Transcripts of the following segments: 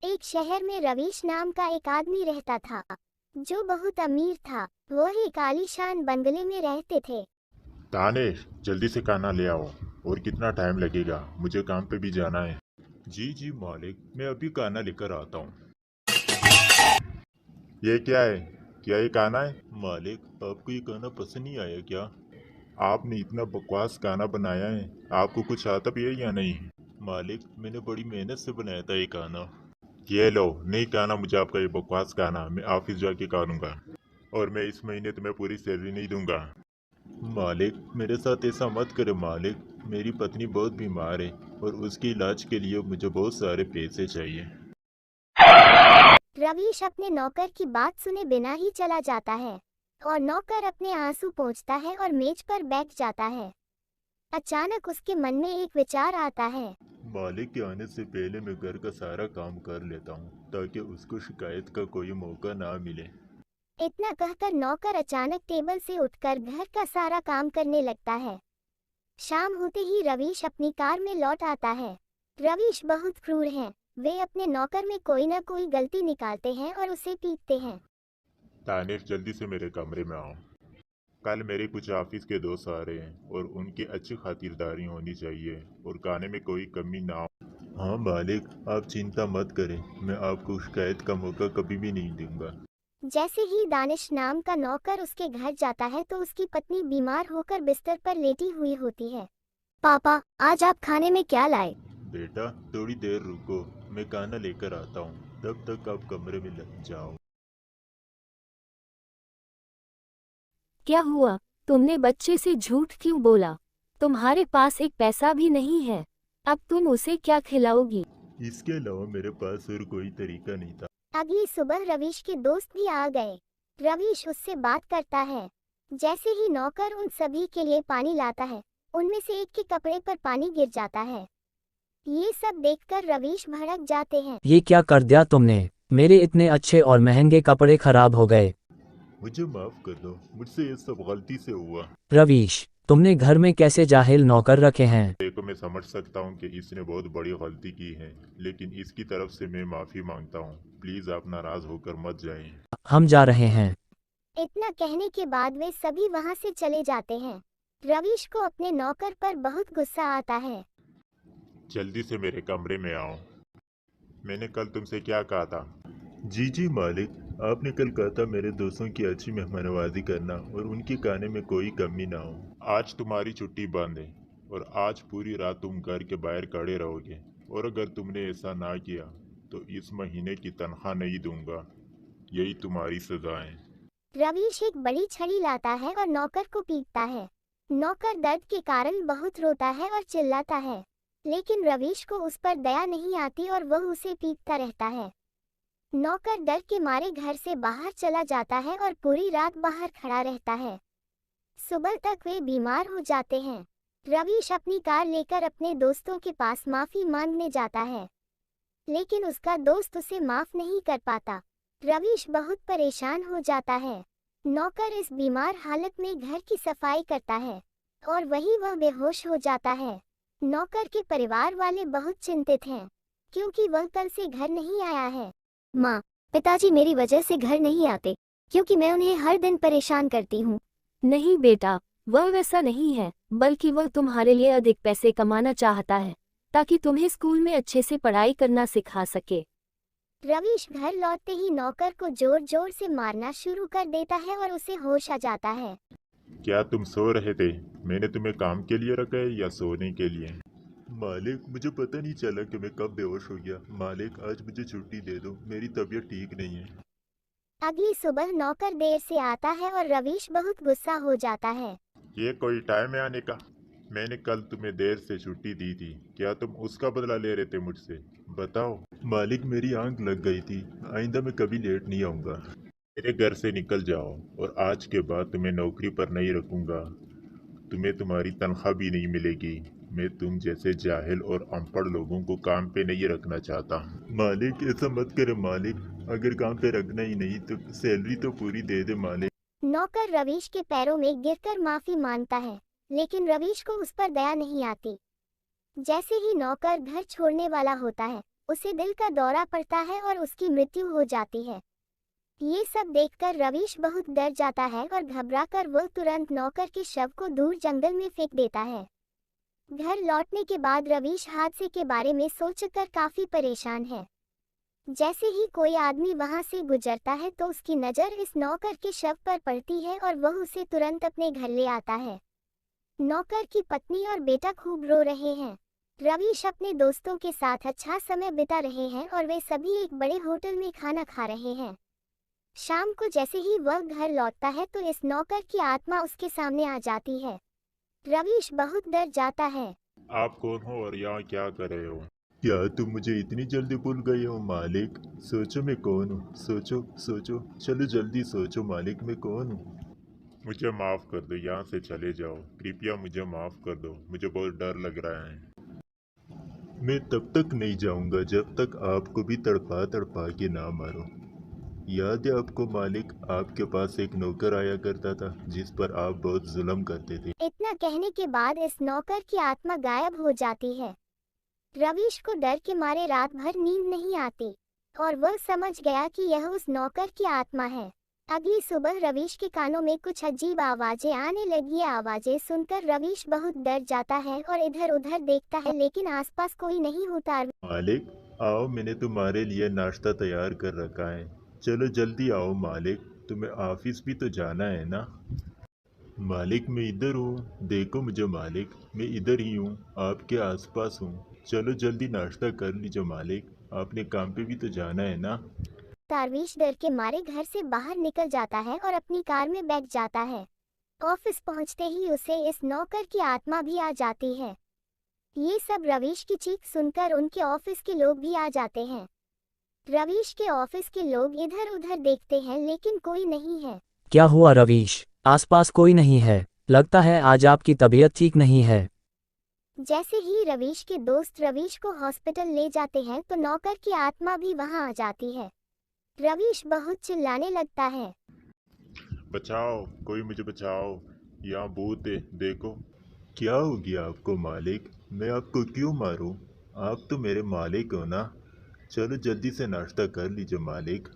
एक शहर में रवीश नाम का एक आदमी रहता था जो बहुत अमीर था। वो एक आलीशान बंगले में रहते थे। तानिश, जल्दी से खाना ले आओ। और कितना टाइम लगेगा? मुझे काम पे भी जाना है। जी जी मालिक, मैं अभी खाना लेकर आता हूँ। ये क्या है? क्या ये खाना है? मालिक, आपको ये खाना पसंद नहीं आया क्या? आपने इतना बकवास खाना बनाया है। आपको कुछ आता भी है या नहीं? मालिक, मैंने बड़ी मेहनत से बनाया था ये खाना। ये लो, नहीं खाना मुझे आपका ये बकवास खाना। मैं ऑफिस जाके खा लूंगा। और मैं इस महीने तुम्हें पूरी सैलरी नहीं दूंगा। मालिक, मेरे साथ ऐसा मत करे मालिक। मेरी पत्नी बहुत बीमार है और उसके इलाज के लिए मुझे बहुत सारे पैसे चाहिए। रवीश अपने नौकर की बात सुने बिना ही चला जाता है और नौकर अपने आंसू पोंछता है और मेज पर बैठ जाता है। अचानक उसके मन में एक विचार आता है। मालिक के आने से पहले मैं घर का सारा काम कर लेता हूँ ताकि उसको शिकायत का कोई मौका ना मिले। इतना कहकर नौकर अचानक टेबल से उठकर घर का सारा काम करने लगता है। शाम होते ही रवीश अपनी कार में लौट आता है। रवीश बहुत क्रूर हैं। वे अपने नौकर में कोई न कोई गलती निकालते हैं और उसे पीटते हैं। तानिश, जल्दी से मेरे कमरे में आओ। कल मेरे कुछ ऑफिस के दोस्त आ रहे हैं और उनकी अच्छी खातिरदारी होनी चाहिए और खाने में कोई कमी ना हो। हाँ मालिक, आप चिंता मत करें। मैं आपको शिकायत का मौका कभी भी नहीं दूंगा। जैसे ही दानिश नाम का नौकर उसके घर जाता है तो उसकी पत्नी बीमार होकर बिस्तर पर लेटी हुई होती है। पापा, आज आप खाने में क्या लाए? बेटा, थोड़ी देर रुको, मैं खाना लेकर आता हूँ। तब तक आप कमरे में लग जाओ। क्या हुआ? तुमने बच्चे से झूठ क्यों बोला? तुम्हारे पास एक पैसा भी नहीं है। अब तुम उसे क्या खिलाओगी? इसके अलावा मेरे पास और कोई तरीका नहीं था। अगली सुबह रवीश के दोस्त भी आ गए। रवीश उससे बात करता है। जैसे ही नौकर उन सभी के लिए पानी लाता है, उनमें से एक के कपड़े पर पानी गिर जाता है। ये सब देखकर रवीश भड़क जाते हैं। ये क्या कर दिया तुमने? मेरे इतने अच्छे और महंगे कपड़े खराब हो गए। मुझे माफ कर दो, मुझसे ये सब गलती से हुआ। रवीश, तुमने घर में कैसे जाहिल नौकर रखे हैं? देखो, मैं समझ सकता हूँ कि इसने बहुत बड़ी गलती की है, लेकिन इसकी तरफ से मैं माफी मांगता हूँ। प्लीज आप नाराज होकर मत जाएं। हम जा रहे हैं। इतना कहने के बाद वे सभी वहां से चले जाते हैं। रवीश को अपने नौकर पर बहुत गुस्सा आता है। जल्दी से मेरे कमरे में आओ। मैंने कल तुमसे क्या कहा था? जी जी मालिक, आपने कल कहा था मेरे दोस्तों की अच्छी मेहमानवाजी करना और उनके खाने में कोई कमी ना हो। आज तुम्हारी छुट्टी बंद है और आज पूरी रात तुम घर के बाहर खड़े रहोगे। और अगर तुमने ऐसा ना किया तो इस महीने की तनख्वाह नहीं दूंगा। यही तुम्हारी सजा है। रवीश एक बड़ी छड़ी लाता है और नौकर को पीटता है। नौकर दर्द के कारण बहुत रोता है और चिल्लाता है, लेकिन रवीश को उस पर दया नहीं आती और वह उसे पीटता रहता है। नौकर डर के मारे घर से बाहर चला जाता है और पूरी रात बाहर खड़ा रहता है। सुबह तक वे बीमार हो जाते हैं। रवीश अपनी कार लेकर अपने दोस्तों के पास माफी मांगने जाता है, लेकिन उसका दोस्त उसे माफ नहीं कर पाता। रवीश बहुत परेशान हो जाता है। नौकर इस बीमार हालत में घर की सफाई करता है और वहीं वह बेहोश हो जाता है। नौकर के परिवार वाले बहुत चिंतित हैं, क्योंकि वह कल से घर नहीं आया है। माँ, पिताजी मेरी वजह से घर नहीं आते क्योंकि मैं उन्हें हर दिन परेशान करती हूँ। नहीं बेटा, वह वैसा नहीं है, बल्कि वह तुम्हारे लिए अधिक पैसे कमाना चाहता है ताकि तुम्हें स्कूल में अच्छे से पढ़ाई करना सिखा सके। रवीश घर लौटते ही नौकर को जोर जोर से मारना शुरू कर देता है और उसे होश आ जाता है। क्या तुम सो रहे थे? मैंने तुम्हें काम के लिए रखा है या सोने के लिए? मालिक, मुझे पता नहीं चला कि मैं कब बेहोश हो गया। मालिक, आज मुझे छुट्टी दे दो, मेरी तबीयत ठीक नहीं है। अगली सुबह नौकर देर से आता है और रवीश बहुत गुस्सा हो जाता है। ये कोई टाइम है आने का? मैंने कल तुम्हें देर से छुट्टी दी थी, क्या तुम उसका बदला ले रहे थे मुझसे? बताओ। मालिक, मेरी आंख लग गई थी। आइंदा मैं कभी लेट नहीं आऊँगा। मेरे घर से निकल जाओ और आज के बाद तुम्हें नौकरी पर नहीं रखूँगा। तुम्हें तुम्हारी तनख्वाह भी नहीं मिलेगी। मैं तुम जैसे जाहिल और अनपढ़ लोगों को काम पे नहीं रखना चाहता। मालिक, ऐसा मत करे मालिक। अगर काम पे रखना ही नहीं तो सैलरी तो पूरी दे दे मालिक। नौकर रवीश के पैरों में गिरकर माफी मांगता है, लेकिन रवीश को उस पर दया नहीं आती। जैसे ही नौकर घर छोड़ने वाला होता है, उसे दिल का दौरा पड़ता है और उसकी मृत्यु हो जाती है। ये सब देखकर रवीश बहुत डर जाता है और घबराकर वो तुरंत नौकर के शव को दूर जंगल में फेंक देता है। घर लौटने के बाद रवीश हादसे के बारे में सोचकर काफी परेशान है। जैसे ही कोई आदमी वहां से गुजरता है तो उसकी नज़र इस नौकर के शव पर पड़ती है और वह उसे तुरंत अपने घर ले आता है। नौकर की पत्नी और बेटा खूब रो रहे हैं। रवीश अपने दोस्तों के साथ अच्छा समय बिता रहे हैं और वे सभी एक बड़े होटल में खाना खा रहे हैं। शाम को जैसे ही वह घर लौटता है तो इस नौकर की आत्मा उसके सामने आ जाती है। रवीश बहुत डर जाता है। आप कौन हो और यहाँ क्या कर रहे हो? क्या तुम मुझे इतनी जल्दी भूल गए हो मालिक? सोचो मैं कौन हूँ, सोचो सोचो, चलो जल्दी सोचो मालिक मैं कौन हूँ। मुझे माफ़ कर दो, यहाँ से चले जाओ, कृपया मुझे माफ़ कर दो, मुझे बहुत डर लग रहा है। मैं तब तक नहीं जाऊँगा जब तक आपको भी तड़पा तड़पा के ना मारो। याद है आपको मालिक, आपके पास एक नौकर आया करता था जिस पर आप बहुत जुल्म करते थे। इतना कहने के बाद इस नौकर की आत्मा गायब हो जाती है। रवीश को डर के मारे रात भर नींद नहीं आती और वह समझ गया कि यह उस नौकर की आत्मा है। अगली सुबह रवीश के कानों में कुछ अजीब आवाजें आने लगी। ये आवाजें सुनकर रवीश बहुत डर जाता है और इधर उधर देखता है लेकिन आसपास कोई नहीं होता। मालिक आओ, मैंने तुम्हारे लिए नाश्ता तैयार कर रखा है, चलो जल्दी आओ मालिक, तुम्हें ऑफिस भी तो जाना है ना। मालिक मैं इधर हूँ, देखो मुझे मालिक, मैं इधर ही हूँ, आपके आसपास हूँ, चलो जल्दी नाश्ता कर लीजिए मालिक, आपने काम पे भी तो जाना है ना। रवीश डर के मारे घर से बाहर निकल जाता है और अपनी कार में बैठ जाता है। ऑफिस पहुंचते ही उसे इस नौकर की आत्मा भी आ जाती है। ये सब रवीश की चीख सुनकर उनके ऑफिस के लोग भी आ जाते हैं। रवीश के ऑफिस के लोग इधर उधर देखते हैं लेकिन कोई नहीं है। क्या हुआ रवीश? आसपास कोई नहीं है, लगता है आज आपकी तबीयत ठीक नहीं है। जैसे ही रवीश के दोस्त रवीश को हॉस्पिटल ले जाते हैं तो नौकर की आत्मा भी वहां आ जाती है। रवीश बहुत चिल्लाने लगता है, बचाओ, कोई मुझे बचाओ, यहाँ भूत है, देखो। क्या हो गया आपको मालिक? मैं आपको क्यों मारूं? आप तो मेरे मालिक हो ना। चलो जल्दी से नाश्ता कर लीजिए मालिक।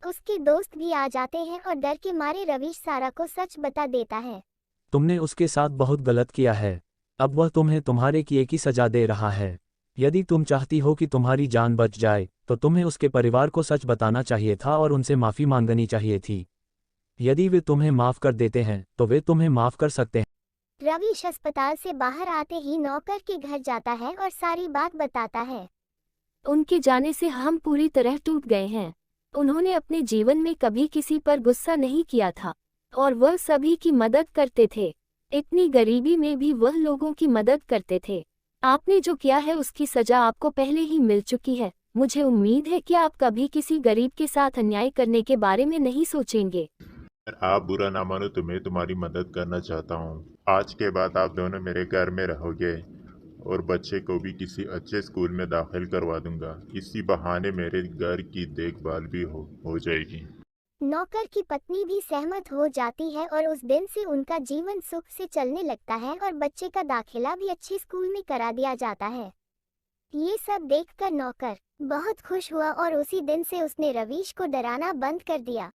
उसके दोस्त भी आ जाते हैं और डर के मारे रवीश सारा को सच बता देता है। तुमने उसके साथ बहुत गलत किया है, अब वह तुम्हें तुम्हारे किए की सजा दे रहा है। यदि तुम चाहती हो कि तुम्हारी जान बच जाए तो तुम्हें उसके परिवार को सच बताना चाहिए था और उनसे माफ़ी मांगनी चाहिए थी। यदि वे तुम्हें माफ़ कर देते हैं तो वे तुम्हें माफ़ कर सकते हैं। रवीश अस्पताल से बाहर आते ही नौकर के घर जाता है और सारी बात बताता है। उनके जाने से हम पूरी तरह टूट गए हैं। उन्होंने अपने जीवन में कभी किसी पर गुस्सा नहीं किया था और वह सभी की मदद करते थे। इतनी गरीबी में भी वह लोगों की मदद करते थे। आपने जो किया है उसकी सजा आपको पहले ही मिल चुकी है। मुझे उम्मीद है कि आप कभी किसी गरीब के साथ अन्याय करने के बारे में नहीं सोचेंगे। अगर आप बुरा ना मानो तो मैं तुम्हारी मदद करना चाहता हूँ। आज के बाद आप दोनों मेरे घर में रहोगे और बच्चे को भी किसी अच्छे स्कूल में दाखिल करवा दूंगा। इसी बहाने मेरे घर की देखभाल भी हो जाएगी। नौकर की पत्नी भी सहमत हो जाती है और उस दिन से उनका जीवन सुख से चलने लगता है और बच्चे का दाखिला भी अच्छे स्कूल में करा दिया जाता है। ये सब देखकर नौकर बहुत खुश हुआ और उसी दिन से उसने रवीश को डराना बंद कर दिया।